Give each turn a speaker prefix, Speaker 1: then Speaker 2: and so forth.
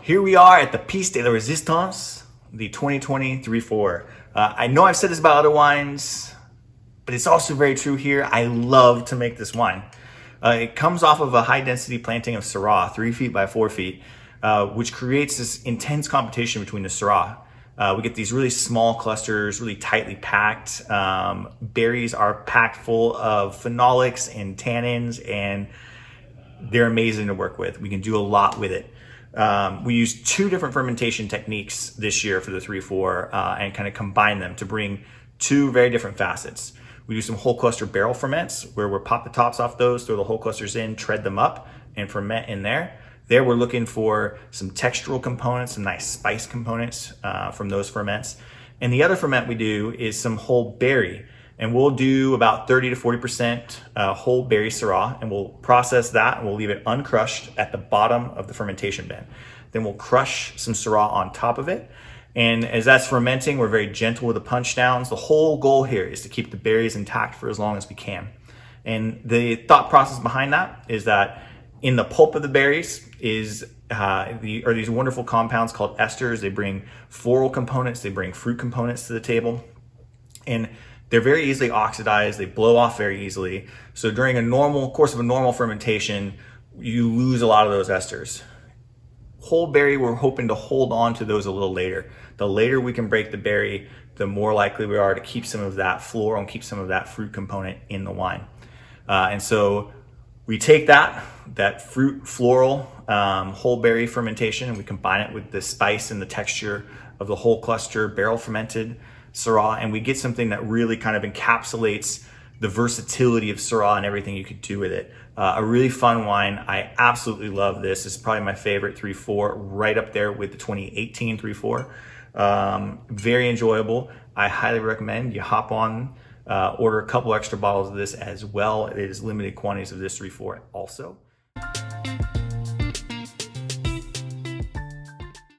Speaker 1: Here we are at the Piece de la Resistance, the 2020 3-4. I know I've said this about other wines, but it's also very true here. I love to make this wine. It comes off of a high density planting of Syrah, 3 feet by 4 feet, which creates this intense competition between the Syrah. We get these really small clusters, really tightly packed. Berries are packed full of phenolics and tannins, and they're amazing to work with. We can do a lot with it. We used 2 different fermentation techniques this year for the 3-4 and kind of combine them to bring 2 very different facets. We do some whole cluster barrel ferments where we'll pop the tops off those, throw the whole clusters in, tread them up, and ferment in there. There we're looking for some textural components, some nice spice components from those ferments. And the other ferment we do is some whole berry. And we'll do about 30 to 40% whole berry Syrah, and we'll process that and we'll leave it uncrushed at the bottom of the fermentation bin. Then we'll crush some Syrah on top of it. And as that's fermenting, we're very gentle with the punch downs. The whole goal here is to keep the berries intact for as long as we can. And the thought process behind that is that in the pulp of the berries are these wonderful compounds called esters. They bring floral components, they bring fruit components to the table. And they're very easily oxidized, they blow off very easily. So during a course of a normal fermentation, you lose a lot of those esters. Whole berry, we're hoping to hold on to those a little later. The later we can break the berry, the more likely we are to keep some of that floral and keep some of that fruit component in the wine. And so we take that fruit floral whole berry fermentation, and we combine it with the spice and the texture of the whole cluster barrel fermented Syrah, and we get something that really kind of encapsulates the versatility of Syrah and everything you could do with it. A really fun wine. I absolutely love this. It's probably my favorite 3-4, right up there with the 2018 3-4. Very enjoyable. I highly recommend you hop on, order a couple extra bottles of this as well. It is limited quantities of this 3-4 also.